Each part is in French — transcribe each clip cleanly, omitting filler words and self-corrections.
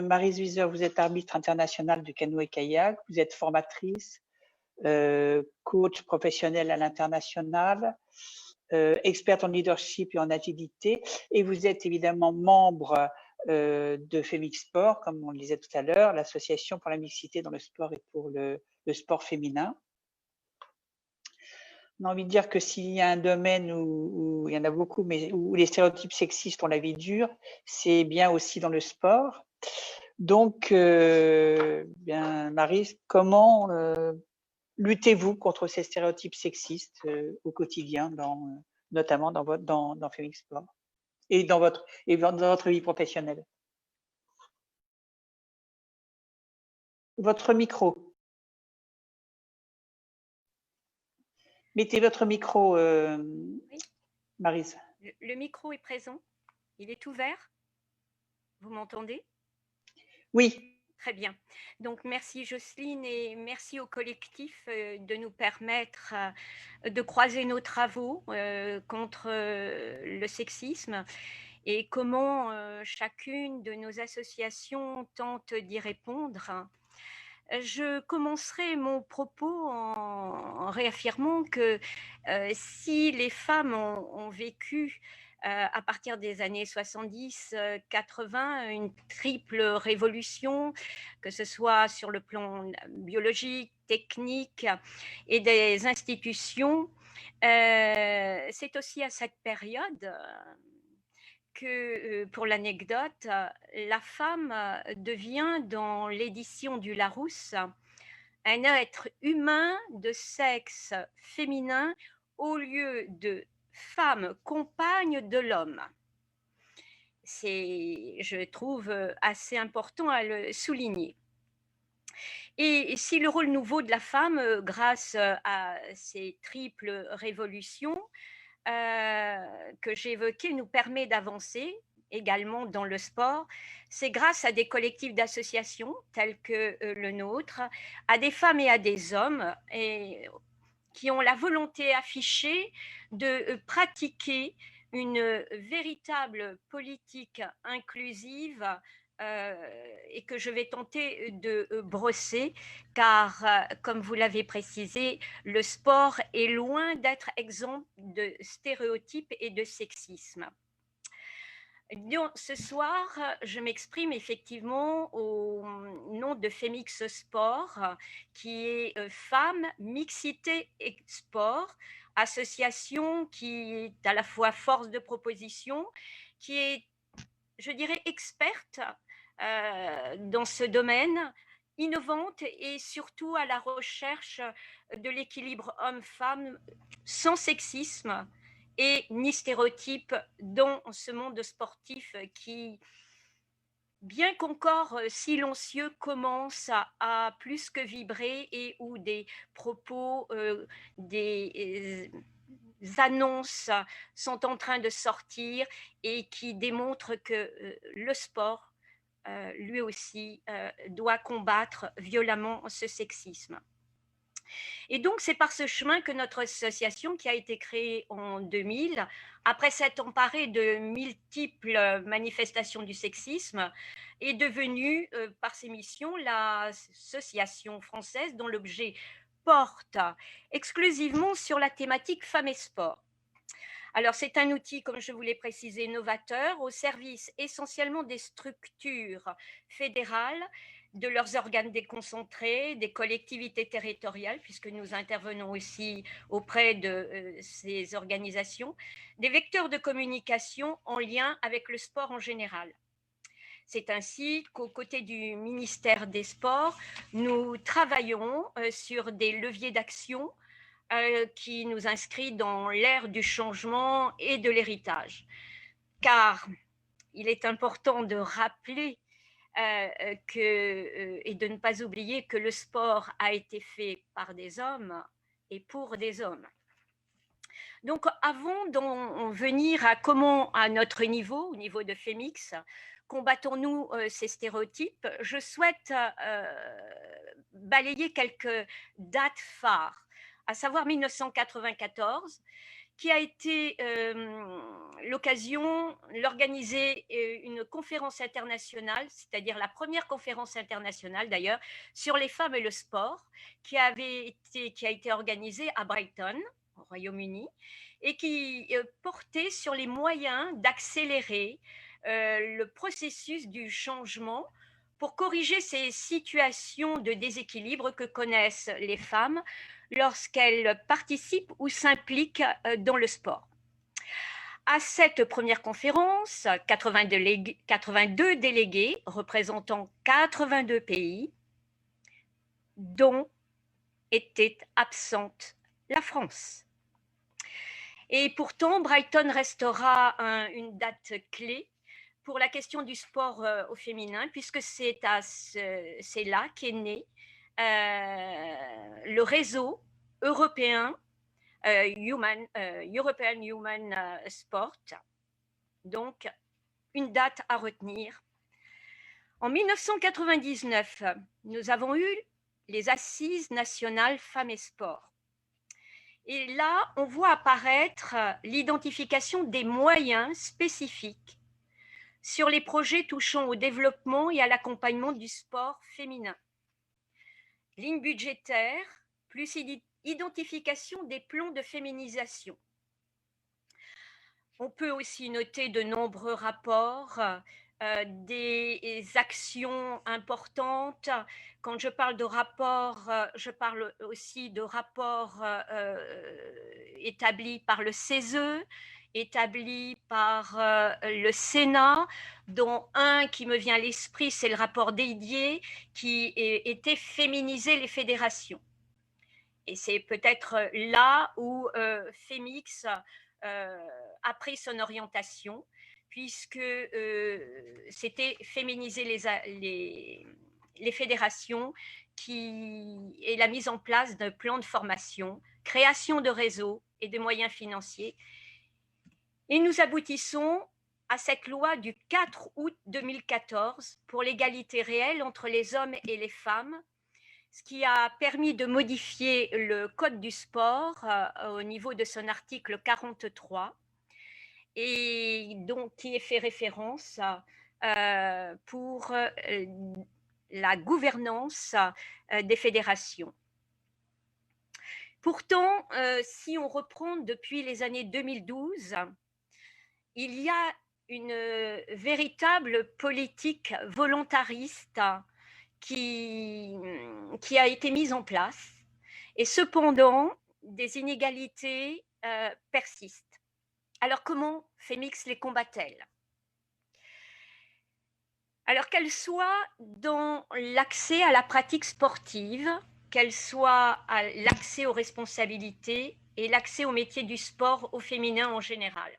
Maryse Wieser, vous êtes arbitre international du canoë-kayak, vous êtes formatrice, coach professionnel à l'international, experte en leadership et en agilité, et vous êtes évidemment membre de Femix Sport, comme on le disait tout à l'heure, l'association pour la mixité dans le sport et pour le sport féminin. On a envie de dire que s'il y a un domaine où il y en a beaucoup, mais où les stéréotypes sexistes ont la vie dure, c'est bien aussi dans le sport. Donc, bien, Maryse, comment luttez-vous contre ces stéréotypes sexistes au quotidien, notamment dans Femix Sport et dans votre vie professionnelle? Votre micro. Mettez votre micro, Oui. Maryse. Le micro est présent, il est ouvert. Vous m'entendez? Oui. Très bien. Donc merci Jocelyne et merci au collectif de nous permettre de croiser nos travaux contre le sexisme et comment chacune de nos associations tente d'y répondre. Je commencerai mon propos en réaffirmant que si les femmes ont vécu à partir des années 70-80 une triple révolution, que ce soit sur le plan biologique, technique et des institutions, c'est aussi à cette période que, pour l'anecdote, la femme devient dans l'édition du Larousse un être humain de sexe féminin au lieu de femme compagne de l'homme. C'est, je trouve, assez important à le souligner. Et si le rôle nouveau de la femme, grâce à ces triples révolutions, que j'ai évoqué nous permet d'avancer également dans le sport, c'est grâce à des collectifs d'associations tels que le nôtre, à des femmes et à des hommes qui ont la volonté affichée de pratiquer une véritable politique inclusive et que je vais tenter de brosser, car, comme vous l'avez précisé, le sport est loin d'être exempt de stéréotypes et de sexisme. Donc, ce soir, je m'exprime effectivement au nom de Femix Sport, qui est Femmes, Mixité et Sport, association qui est à la fois force de proposition, qui est, je dirais, experte dans ce domaine, innovante et surtout à la recherche de l'équilibre homme-femme sans sexisme et ni stéréotype dans ce monde sportif qui, bien qu'encore silencieux, commence à plus que vibrer et où des propos, des annonces sont en train de sortir et qui démontrent que le sport, lui aussi, doit combattre violemment ce sexisme. Et donc, c'est par ce chemin que notre association, qui a été créée en 2000, après s'être emparée de multiples manifestations du sexisme, est devenue, par ses missions, l'association française dont l'objet porte exclusivement sur la thématique femmes et sport. Alors, c'est un outil, comme je vous l'ai précisé, novateur, au service essentiellement des structures fédérales, de leurs organes déconcentrés, des collectivités territoriales, puisque nous intervenons aussi auprès de ces organisations, des vecteurs de communication en lien avec le sport en général. C'est ainsi qu'aux côtés du ministère des Sports, nous travaillons sur des leviers d'action qui nous inscrit dans l'ère du changement et de l'héritage. Car il est important de rappeler et de ne pas oublier que le sport a été fait par des hommes et pour des hommes. Donc, avant d'en venir à comment, à notre niveau, au niveau de Femix, combattons-nous ces stéréotypes, je souhaite balayer quelques dates phares, à savoir 1994, qui a été l'organiser une conférence internationale, c'est-à-dire la première conférence internationale d'ailleurs, sur les femmes et le sport, qui a été organisée à Brighton, au Royaume-Uni, et qui portait sur les moyens d'accélérer le processus du changement pour corriger ces situations de déséquilibre que connaissent les femmes lorsqu'elles participent ou s'impliquent dans le sport. À cette première conférence, 82 délégués représentant 82 pays, dont était absente la France. Et pourtant, Brighton restera une date clé pour la question du sport au féminin, puisque c'est là qu'est né le réseau européen European Human Sport, donc une date à retenir. En 1999, nous avons eu les Assises nationales femmes et sport. Et là, on voit apparaître l'identification des moyens spécifiques sur les projets touchant au développement et à l'accompagnement du sport féminin. Ligne budgétaire, plus identification des plans de féminisation. On peut aussi noter de nombreux rapports, des actions importantes. Quand je parle de rapports, je parle aussi de rapports établis par le CESE, établis par le Sénat, dont un qui me vient à l'esprit, c'est le rapport Dédier, qui était féminiser les fédérations. Et c'est peut-être là où Femix a pris son orientation, puisque c'était féminiser les fédérations et la mise en place d'un plan de formation, création de réseaux et de moyens financiers. Et nous aboutissons à cette loi du 4 août 2014 pour l'égalité réelle entre les hommes et les femmes, ce qui a permis de modifier le code du sport au niveau de son article 43, et donc qui est fait référence pour la gouvernance des fédérations. Pourtant, si on reprend depuis les années 2012, il y a une véritable politique volontariste qui a été mise en place, et cependant, des inégalités persistent. Alors, comment Femix les combat-elle? Alors, qu'elle soit dans l'accès à la pratique sportive, qu'elle soit à l'accès aux responsabilités et l'accès au métier du sport au féminin en général.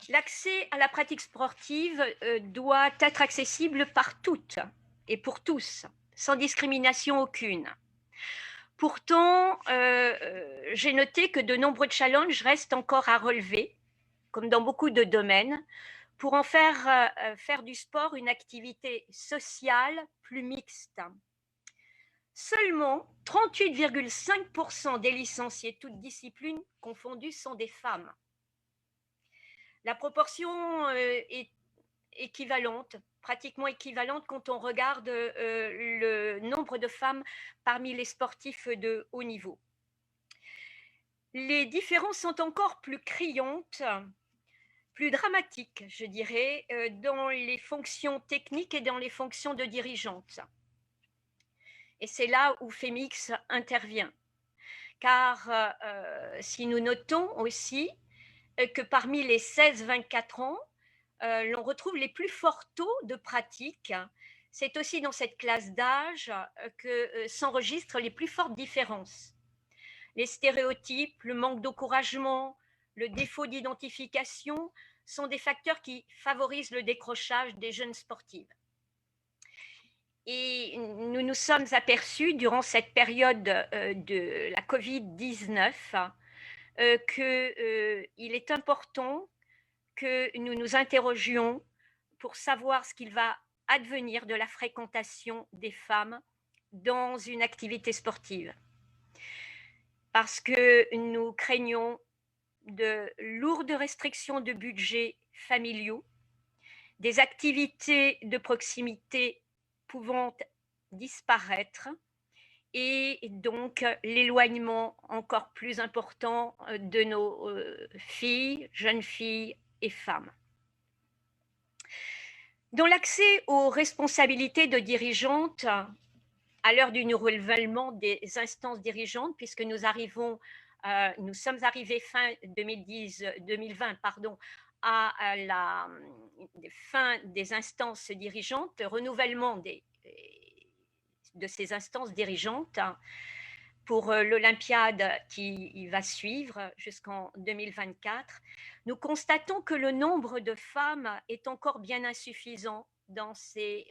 L'accès à la pratique sportive doit être accessible par toutes et pour tous, sans discrimination aucune. Pourtant, j'ai noté que de nombreux challenges restent encore à relever, comme dans beaucoup de domaines, pour en faire du sport une activité sociale plus mixte. Seulement 38,5% des licenciés, toutes disciplines confondues, sont des femmes. La proportion est équivalente, pratiquement équivalente quand on regarde le nombre de femmes parmi les sportifs de haut niveau. Les différences sont encore plus criantes, plus dramatiques, je dirais, dans les fonctions techniques et dans les fonctions de dirigeantes. Et c'est là où Femix intervient. Car si nous notons aussi que parmi les 16-24 ans, l'on retrouve les plus forts taux de pratique. C'est aussi dans cette classe d'âge que s'enregistrent les plus fortes différences. Les stéréotypes, le manque d'encouragement, le défaut d'identification sont des facteurs qui favorisent le décrochage des jeunes sportives. Et nous nous sommes aperçus durant cette période de la Covid-19 qu'il est important que nous nous interrogions pour savoir ce qu'il va advenir de la fréquentation des femmes dans une activité sportive. parce que nous craignons de lourdes restrictions de budget familiaux, des activités de proximité pouvant disparaître et donc l'éloignement encore plus important de nos filles, jeunes filles et femmes. Dans l'accès aux responsabilités de dirigeantes, à l'heure du renouvellement des instances dirigeantes, puisque nous sommes arrivés fin 2020, à la fin des instances dirigeantes, renouvellement de ces instances dirigeantes pour l'Olympiade qui va suivre jusqu'en 2024, nous constatons que le nombre de femmes est encore bien insuffisant dans ces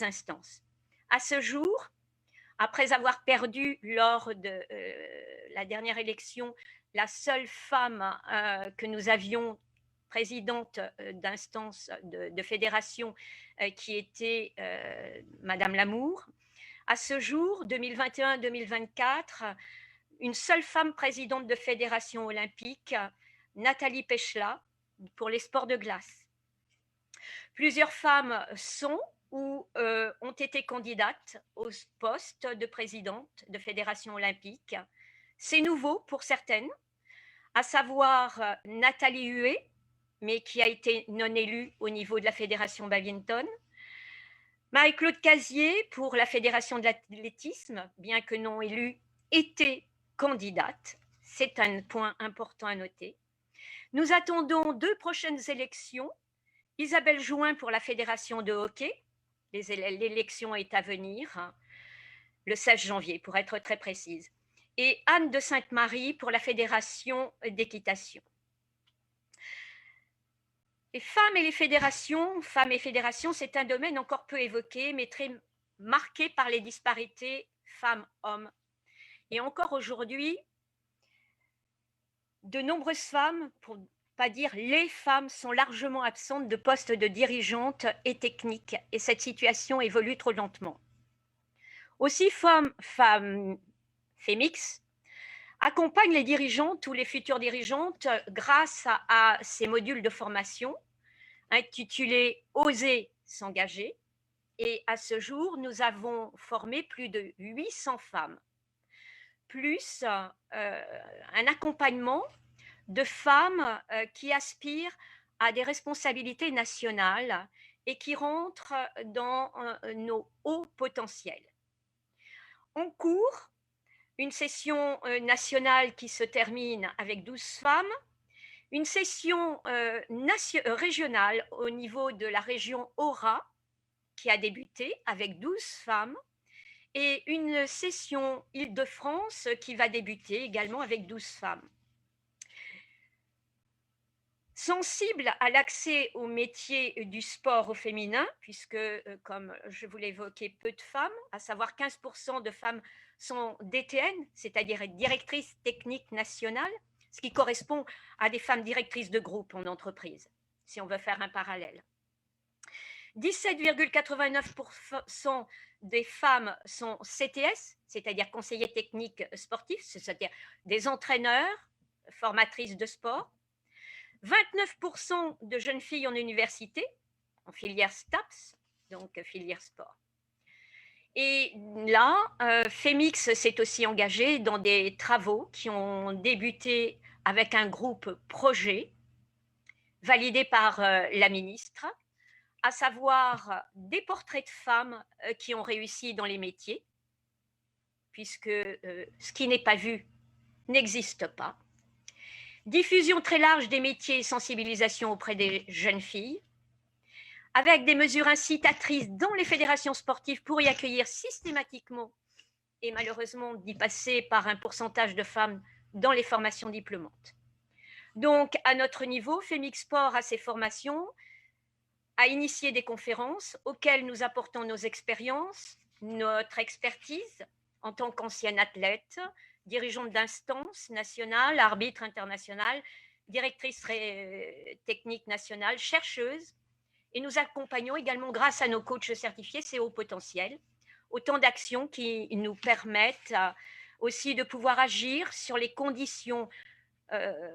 instances. À ce jour, après avoir perdu lors de la dernière élection la seule femme que nous avions présidente d'instance de fédération qui était Madame Lamour, à ce jour, 2021-2024, une seule femme présidente de fédération olympique, Nathalie Pechla, pour les sports de glace. Plusieurs femmes sont ou ont été candidates au poste de présidente de fédération olympique. C'est nouveau pour certaines, à savoir Nathalie Huet, mais qui a été non élue au niveau de la fédération badminton. Marie-Claude Casier pour la fédération de l'athlétisme, bien que non élue, était candidate. C'est un point important à noter. Nous attendons 2 prochaines élections. Isabelle Jouin pour la fédération de hockey. L'élection est à venir, le 16 janvier pour être très précise. Et Anne de Sainte-Marie pour la fédération d'équitation. Les femmes et fédérations, c'est un domaine encore peu évoqué, mais très marqué par les disparités femmes-hommes. Et encore aujourd'hui, de nombreuses femmes, pour ne pas dire les femmes, sont largement absentes de postes de dirigeantes et techniques, et cette situation évolue trop lentement. Aussi, Femix accompagne les dirigeantes ou les futures dirigeantes grâce à ces modules de formation intitulé Oser s'engager. Et à ce jour, nous avons formé plus de 800 femmes, plus un accompagnement de femmes qui aspirent à des responsabilités nationales et qui rentrent dans nos hauts potentiels. En cours, une session nationale qui se termine avec 12 femmes, une session régionale au niveau de la région Aura qui a débuté avec 12 femmes et une session Île-de-France qui va débuter également avec 12 femmes. Sensible à l'accès aux métiers du sport au féminin, puisque, comme je vous l'évoquais, peu de femmes, à savoir 15% de femmes sont DTN, c'est-à-dire directrices techniques nationales, ce qui correspond à des femmes directrices de groupe en entreprise, si on veut faire un parallèle. 17,89% des femmes sont CTS, c'est-à-dire conseillers techniques sportifs, c'est-à-dire des entraîneurs, formatrices de sport. 29% de jeunes filles en université, en filière STAPS, donc filière sport. Et là, Femix s'est aussi engagé dans des travaux qui ont débuté avec un groupe projet validé par la ministre, à savoir des portraits de femmes qui ont réussi dans les métiers, puisque ce qui n'est pas vu n'existe pas. Diffusion très large des métiers et sensibilisation auprès des jeunes filles, avec des mesures incitatrices dans les fédérations sportives pour y accueillir systématiquement et malheureusement d'y passer par un pourcentage de femmes dans les formations diplômantes. Donc, à notre niveau, Femix Sport a ses formations, a initié des conférences auxquelles nous apportons nos expériences, notre expertise en tant qu'ancienne athlète, dirigeante d'instance nationale, arbitre international, directrice technique nationale, chercheuse. Et nous accompagnons également, grâce à nos coachs certifiés, ces hauts potentiels, autant d'actions qui nous permettent aussi de pouvoir agir sur les conditions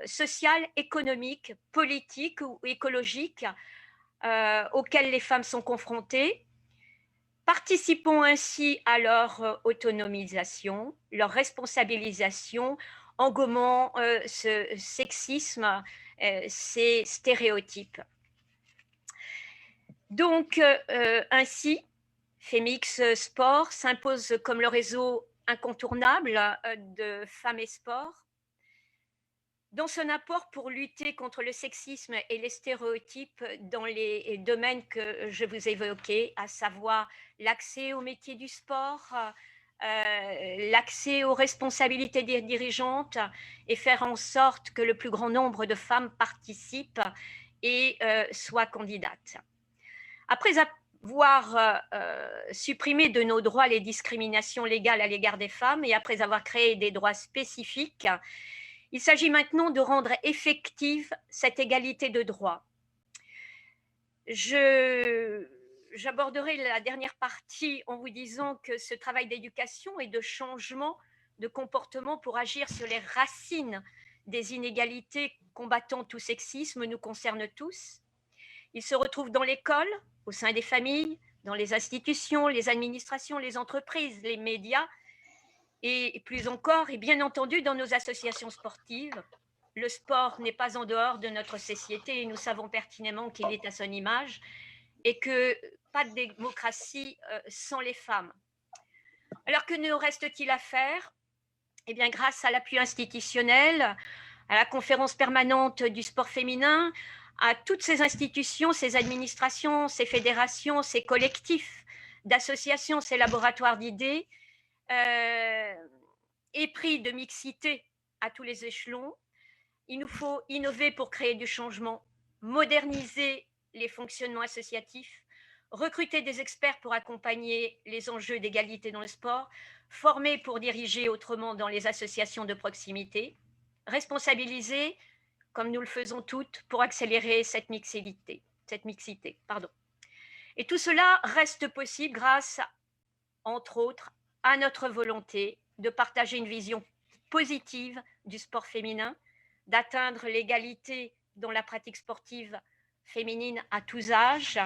sociales, économiques, politiques ou écologiques auxquelles les femmes sont confrontées. Participons ainsi à leur autonomisation, leur responsabilisation, en gommant ce sexisme, ces stéréotypes. Donc, ainsi, Femix Sport s'impose comme le réseau incontournable de femmes et sport. Dans son apport pour lutter contre le sexisme et les stéréotypes dans les domaines que je vous ai évoqués, à savoir l'accès au métier du sport, l'accès aux responsabilités des dirigeantes et faire en sorte que le plus grand nombre de femmes participent et soient candidates. Après avoir supprimé de nos droits les discriminations légales à l'égard des femmes et après avoir créé des droits spécifiques, il s'agit maintenant de rendre effective cette égalité de droits. J'aborderai la dernière partie en vous disant que ce travail d'éducation et de changement de comportement pour agir sur les racines des inégalités combattant tout sexisme nous concerne tous. Il se retrouve dans l'école, au sein des familles, dans les institutions, les administrations, les entreprises, les médias, et plus encore, et bien entendu, dans nos associations sportives. Le sport n'est pas en dehors de notre société et nous savons pertinemment qu'il est à son image et que pas de démocratie sans les femmes. Alors que nous reste-t-il à faire? Eh bien, grâce à l'appui institutionnel, à la conférence permanente du sport féminin, à toutes ces institutions, ces administrations, ces fédérations, ces collectifs d'associations, ces laboratoires d'idées, épris de mixité à tous les échelons. Il nous faut innover pour créer du changement, moderniser les fonctionnements associatifs, recruter des experts pour accompagner les enjeux d'égalité dans le sport, former pour diriger autrement dans les associations de proximité, responsabiliser, comme nous le faisons toutes, pour accélérer cette mixité. Et tout cela reste possible grâce, entre autres, à notre volonté de partager une vision positive du sport féminin, d'atteindre l'égalité dans la pratique sportive féminine à tous âges,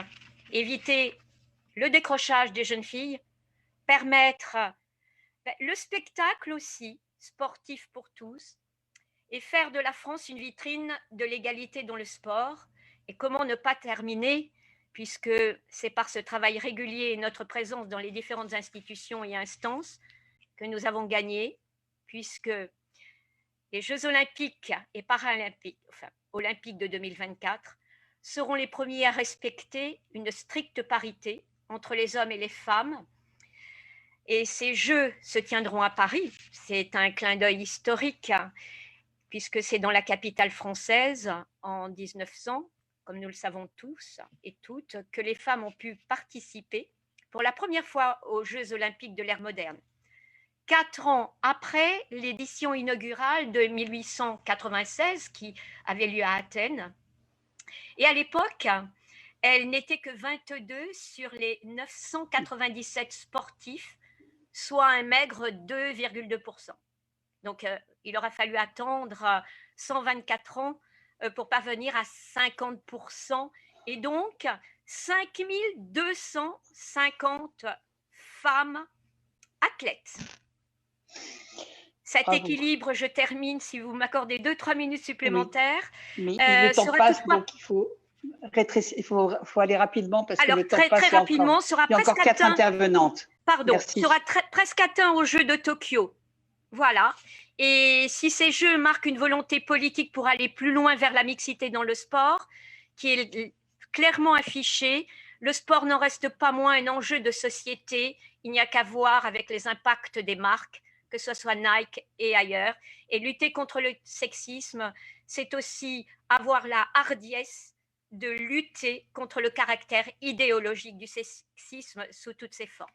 éviter le décrochage des jeunes filles, permettre le spectacle aussi sportif pour tous et faire de la France une vitrine de l'égalité dans le sport. Et comment ne pas terminer, puisque c'est par ce travail régulier et notre présence dans les différentes institutions et instances que nous avons gagné, puisque les Jeux olympiques et paralympiques, olympiques de 2024, seront les premiers à respecter une stricte parité entre les hommes et les femmes. Et ces Jeux se tiendront à Paris. C'est un clin d'œil historique, puisque c'est dans la capitale française, en 1900, comme nous le savons tous et toutes, que les femmes ont pu participer pour la première fois aux Jeux olympiques de l'ère moderne. 4 ans après l'édition inaugurale de 1896 qui avait lieu à Athènes. Et à l'époque, elles n'étaient que 22 sur les 997 sportifs, soit un maigre 2,2%. Donc, il aura fallu attendre 124 ans pour parvenir à 50%. Et donc, 5250 femmes athlètes. Cet équilibre, je termine, si vous m'accordez 2-3 minutes supplémentaires. Oui. Mais le temps passe, donc il faut aller rapidement parce que le temps passe. Très rapidement, il y a encore 4 intervenantes. Pardon, sera presque atteint aux Jeux de Tokyo. Voilà. Et si ces Jeux marquent une volonté politique pour aller plus loin vers la mixité dans le sport, qui est clairement affichée, le sport n'en reste pas moins un enjeu de société. Il n'y a qu'à voir avec les impacts des marques, que ce soit Nike et ailleurs. Et lutter contre le sexisme, c'est aussi avoir la hardiesse de lutter contre le caractère idéologique du sexisme sous toutes ses formes.